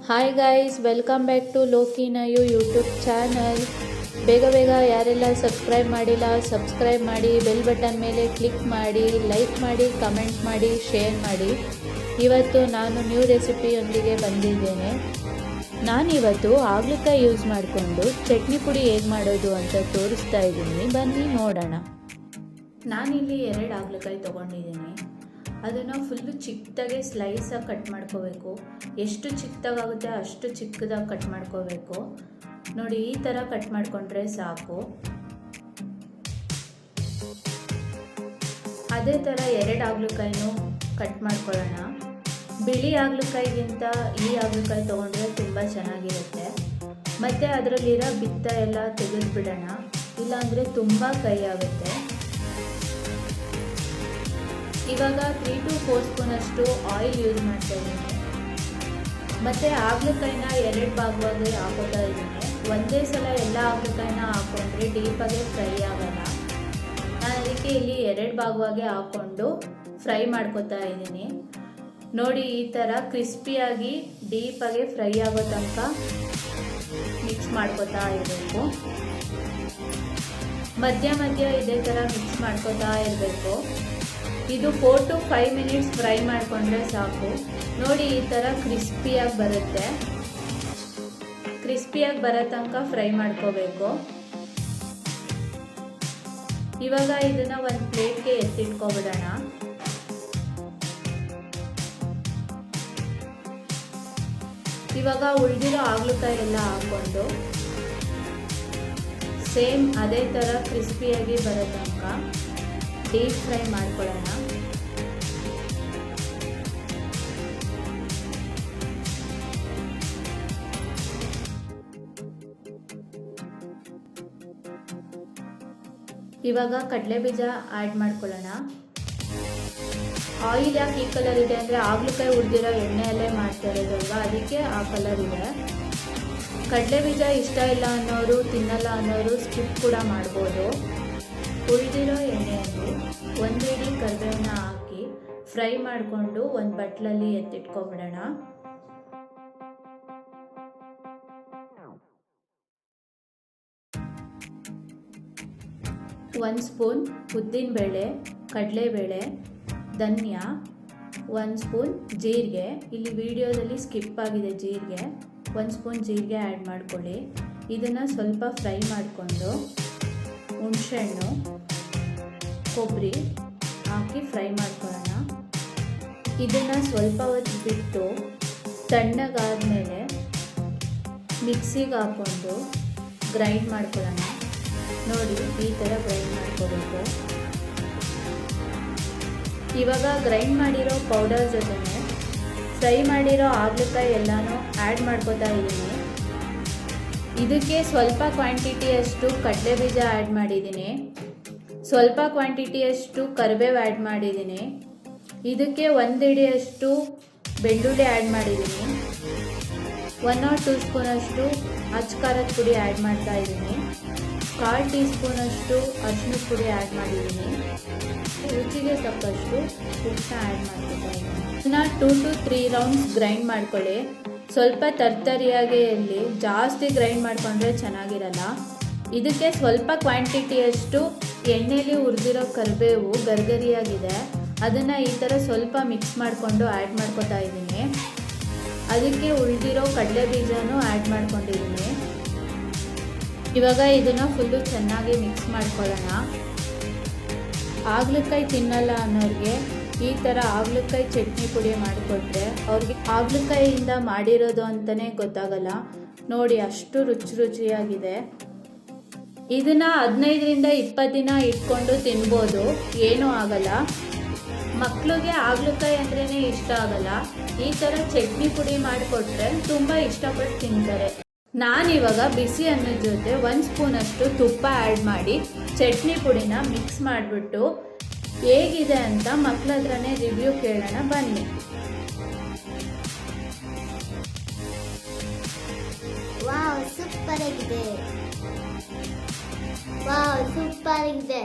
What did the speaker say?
Hi guys, welcome back to ಲೋಕಿನಯು YouTube channel. ಬೇಗ ಯಾರೆಲ್ಲ ಸಬ್ಸ್ಕ್ರೈಬ್ ಮಾಡಿಲ್ಲ ಸಬ್ಸ್ಕ್ರೈಬ್ ಮಾಡಿ, ಬೆಲ್ ಬಟನ್ ಮೇಲೆ ಕ್ಲಿಕ್ ಮಾಡಿ, ಲೈಕ್ ಮಾಡಿ, ಕಮೆಂಟ್ ಮಾಡಿ, ಶೇರ್ ಮಾಡಿ. ಇವತ್ತು ನಾನು ನ್ಯೂ ರೆಸಿಪಿಯೊಂದಿಗೆ ಬಂದಿದ್ದೇನೆ. ನಾನಿವತ್ತು ಹಾಗಲಕಾಯಿ ಯೂಸ್ ಮಾಡಿಕೊಂಡು ಚಟ್ನಿ ಪುಡಿ ಹೇಗೆ ಮಾಡೋದು ಅಂತ ತೋರಿಸ್ತಾ ಇದ್ದೀನಿ. ಬನ್ನಿ ನೋಡೋಣ. ನಾನಿಲ್ಲಿ 2 ಹಾಗಲಕಾಯಿ ತೊಗೊಂಡಿದ್ದೀನಿ. ಅದನ್ನು ಫುಲ್ಲು ಚಿಕ್ಕದಾಗೆ ಸ್ಲೈಸಾಗಿ ಕಟ್ ಮಾಡ್ಕೋಬೇಕು. ಎಷ್ಟು ಚಿಕ್ಕದಾಗುತ್ತೆ ಅಷ್ಟು ಚಿಕ್ಕದಾಗಿ ಕಟ್ ಮಾಡ್ಕೋಬೇಕು. ನೋಡಿ, ಈ ಥರ ಕಟ್ ಮಾಡಿಕೊಂಡ್ರೆ ಸಾಕು. ಅದೇ ಥರ 2 ಹಾಗಲಕಾಯಿನೂ ಕಟ್ ಮಾಡ್ಕೊಳ್ಳೋಣ. ಬಿಳಿ ಹಾಗಲಕಾಯಿಗಿಂತ ಈ ಹಾಗಲಕಾಯಿ ತೊಗೊಂಡ್ರೆ ತುಂಬ ಚೆನ್ನಾಗಿರುತ್ತೆ. ಮತ್ತು ಅದರಲ್ಲಿರೋ ಬಿತ್ತ ಎಲ್ಲ ತೆಗೆದುಬಿಡೋಣ, ಇಲ್ಲಾಂದರೆ ತುಂಬ ಕಹಿ ಆಗುತ್ತೆ. ಇವಾಗ 3 to 4 ಸ್ಪೂನಷ್ಟು ಆಯಿಲ್ ಯೂಸ್ ಮಾಡ್ತಾ ಇದ್ದೀನಿ. ಮತ್ತು ಹಾಗಲಕಾಯಿನ 2 ಭಾಗವಾಗಿ ಹಾಕೋತಾ ಇದ್ದೀನಿ. ಒಂದೇ ಸಲ ಎಲ್ಲ ಹಾಗಲಕಾಯಿನ ಹಾಕ್ಕೊಂಡ್ರೆ ಡೀಪಾಗೆ ಫ್ರೈ ಆಗೋಲ್ಲ. ನಾನು ಅದಕ್ಕೆ ಇಲ್ಲಿ 2 ಭಾಗವಾಗಿ ಹಾಕ್ಕೊಂಡು ಫ್ರೈ ಮಾಡ್ಕೋತಾ ಇದ್ದೀನಿ. ನೋಡಿ, ಈ ಥರ ಕ್ರಿಸ್ಪಿಯಾಗಿ ಡೀಪಾಗೆ ಫ್ರೈ ಆಗೋ ತನಕ ಮಿಕ್ಸ್ ಮಾಡ್ಕೋತಾ ಇರಬೇಕು. ಮಧ್ಯ ಇದೇ ಥರ ಮಿಕ್ಸ್ ಮಾಡ್ಕೋತಾ ಇರಬೇಕು. ಇದು 4 to 5 ಮಿನಿಟ್ಸ್ ಫ್ರೈ ಮಾಡಿಕೊಂಡ್ರೆ ಸಾಕು. ನೋಡಿ, ಈ ಥರ ಕ್ರಿಸ್ಪಿಯಾಗಿ ಬರುತ್ತೆ. ಕ್ರಿಸ್ಪಿಯಾಗಿ ಬರೋ ತನಕ ಫ್ರೈ ಮಾಡ್ಕೋಬೇಕು. ಇವಾಗ ಇದನ್ನು ಒಂದು ಪ್ಲೇಟ್ಗೆ ಎತ್ತಿಟ್ಕೊಬಿಡೋಣ. ಇವಾಗ ಉಳಿದಿರೋ ಹಾಗಲಕಾಯಿ ಎಲ್ಲ ಹಾಕ್ಕೊಂಡು ಸೇಮ್ ಅದೇ ಥರ ಕ್ರಿಸ್ಪಿಯಾಗಿ ಬರೋ ತನಕ ಡೀಪ್ ಫ್ರೈ ಮಾಡ್ಕೊಳ್ಳೋಣ. ಇವಾಗ ಕಡಲೆ ಬೀಜ ಆ್ಯಡ್ ಮಾಡ್ಕೊಳ್ಳೋಣ. ಆಯಿಲ್ ಯಾಕೆ ಈ ಕಲರ್ ಇದೆ ಅಂದರೆ ಹಾಗಲಕಾಯಿ ಹುರಿದಿರೋ ಎಣ್ಣೆಯಲ್ಲೇ ಮಾಡ್ತಾ ಇರೋದಲ್ವ, ಅದಕ್ಕೆ ಆ ಕಲರ್ ಇದೆ. ಕಡಲೆ ಬೀಜ ಇಷ್ಟ ಇಲ್ಲ ಅನ್ನೋರು, ತಿನ್ನಲ್ಲ ಅನ್ನೋರು ಸ್ಕಿಪ್ ಕೂಡ ಮಾಡ್ಬೋದು. ಉಳಿದಿರೋ ಎಣ್ಣೆಯಲ್ಲಿ 1 ಹಿಡಿ ಕರಿಬೇವನ್ನ ಹಾಕಿ ಫ್ರೈ ಮಾಡಿಕೊಂಡು ಒಂದು ಬಟ್ಲಲ್ಲಿ ಎತ್ತಿಟ್ಕೊಂಬಿಡೋಣ. 1 ಸ್ಪೂನ್ ಉದ್ದಿನಬೇಳೆ, ಕಡಲೆಬೇಳೆ, ಧನ್ಯ, 1 ಸ್ಪೂನ್ ಜೀರಿಗೆ. ಇಲ್ಲಿ ವಿಡಿಯೋದಲ್ಲಿ ಸ್ಕಿಪ್ ಆಗಿದೆ ಜೀರಿಗೆ. 1 ಸ್ಪೂನ್ ಜೀರಿಗೆ ಆ್ಯಡ್ ಮಾಡ್ಕೊಳ್ಳಿ. ಇದನ್ನು ಸ್ವಲ್ಪ ಫ್ರೈ ಮಾಡಿಕೊಂಡು ಹುಣಸೆಹಣ್ಣು, ಕೊಬ್ಬರಿ ಹಾಕಿ ಫ್ರೈ ಮಾಡ್ಕೊಳ್ಳೋಣ. ಇದನ್ನು ಸ್ವಲ್ಪ ಹೊತ್ತು ಬಿಟ್ಟು ತಣ್ಣಗಾದ್ಮೇಲೆ ಮಿಕ್ಸಿಗೆ ಹಾಕ್ಕೊಂಡು ಗ್ರೈಂಡ್ ಮಾಡ್ಕೊಳ್ಳೋಣ. ನೋಡಿ, ಈ ಥರ ಗ್ರೈಂಡ್ ಮಾಡ್ಕೋಬೇಕು. ಇವಾಗ ಗ್ರೈಂಡ್ ಮಾಡಿರೋ ಪೌಡರ್ ಜೊತೆನೆ ಫ್ರೈ ಮಾಡಿರೋ ಹಾಗಲಕಾಯಿ ಎಲ್ಲನೂ ಆ್ಯಡ್ ಮಾಡ್ಕೋತಾ ಇದ್ದೀನಿ. ಇದಕ್ಕೆ ಸ್ವಲ್ಪ ಕ್ವಾಂಟಿಟಿಯಷ್ಟು ಕಡಲೆ ಬೀಜ ಆ್ಯಡ್ ಮಾಡಿದ್ದೀನಿ. ಸ್ವಲ್ಪ ಕ್ವಾಂಟಿಟಿಯಷ್ಟು ಕರಿಬೇವು ಆ್ಯಡ್ ಮಾಡಿದ್ದೀನಿ. ಇದಕ್ಕೆ 1 ಹಿಡಿಯಷ್ಟು ಬೆಳ್ಳುಳ್ಳಿ ಆ್ಯಡ್ ಮಾಡಿದ್ದೀನಿ. 1 or 2 ಸ್ಪೂನಷ್ಟು ಅಚ್ಚ ಖಾರದ ಪುಡಿ ಆ್ಯಡ್ ಮಾಡ್ತಾ ಇದ್ದೀನಿ. 1/4 ಟೀ ಸ್ಪೂನಷ್ಟು ಅರಿಶಿಣದ ಪುಡಿ ಆ್ಯಡ್ ಮಾಡಿದ್ದೀನಿ. ರುಚಿಗೆ ತಕ್ಕಷ್ಟು ಉಪ್ಪನ್ನ ಆ್ಯಡ್ ಮಾಡ್ಕೊತಾ ಇದ್ದೀನಿ. ಇದನ್ನ 2 to 3 ರೌಂಡ್ಸ್ ಗ್ರೈಂಡ್ ಮಾಡ್ಕೊಳ್ಳಿ. ಸ್ವಲ್ಪ ತರ್ತರಿಯಾಗಿ ಇರಲಿ, ಜಾಸ್ತಿ ಗ್ರೈಂಡ್ ಮಾಡಿಕೊಂಡ್ರೆ ಚೆನ್ನಾಗಿರಲ್ಲ. ಇದಕ್ಕೆ ಸ್ವಲ್ಪ ಕ್ವಾಂಟಿಟಿಯಷ್ಟು ಎಣ್ಣೆಯಲ್ಲಿ ಹುರಿದಿರೋ ಕರಿಬೇವು ಗರಿಗರಿಯಾಗಿದೆ, ಅದನ್ನು ಈ ಥರ ಸ್ವಲ್ಪ ಮಿಕ್ಸ್ ಮಾಡಿಕೊಂಡು ಆ್ಯಡ್ ಮಾಡ್ಕೊತಾ ಇದ್ದೀನಿ. ಅದಕ್ಕೆ ಉಳಿದಿರೋ ಕಡಲೆ ಬೀಜನೂ ಆ್ಯಡ್ ಮಾಡ್ಕೊಂಡಿದ್ದೀನಿ. ಇವಾಗ ಇದನ್ನು ಫುಲ್ಲು ಚೆನ್ನಾಗಿ ಮಿಕ್ಸ್ ಮಾಡ್ಕೊಳ್ಳೋಣ. ಹಾಗಲಕಾಯಿ ತಿನ್ನಲ್ಲ ಅನ್ನೋರಿಗೆ ಈ ಥರ ಹಾಗಲಕಾಯಿ ಚಟ್ನಿ ಪುಡಿ ಮಾಡಿಕೊಟ್ರೆ ಅವ್ರಿಗೆ ಹಾಗಲಕಾಯಿಯಿಂದ ಮಾಡಿರೋದು ಅಂತಲೇ ಗೊತ್ತಾಗಲ್ಲ. ನೋಡಿ, ಅಷ್ಟು ರುಚಿಯಾಗಿದೆ. ಇದನ್ನು 15 ರಿಂದ 20 ದಿನ ಇಟ್ಕೊಂಡು ತಿನ್ಬೋದು, ಏನೂ ಆಗಲ್ಲ. ಮಕ್ಕಳಿಗೆ ಹಾಗಲಕಾಯಿ ಅಂದ್ರೇ ಇಷ್ಟ ಆಗಲ್ಲ. ಈ ಥರ ಚಟ್ನಿ ಪುಡಿ ಮಾಡಿಕೊಟ್ರೆ ತುಂಬ ಇಷ್ಟಪಟ್ಟು ತಿಂತಾರೆ. ನಾನಿವಾಗ ಬಿಸಿ ಅನ್ನದ ಜೊತೆ 1 ಸ್ಪೂನಷ್ಟು ತುಪ್ಪ ಆ್ಯಡ್ ಮಾಡಿ ಚಟ್ನಿ ಪುಡಿನ ಮಿಕ್ಸ್ ಮಾಡಿಬಿಟ್ಟು ಹೇಗಿದೆ ಅಂತ ಮಕ್ಕಳ ಹತ್ರನೇ ರಿವ್ಯೂ ಕೇಳೋಣ, ಬನ್ನಿ. ವಾವ್, ಸೂಪರ್ ಆಗಿದೆ.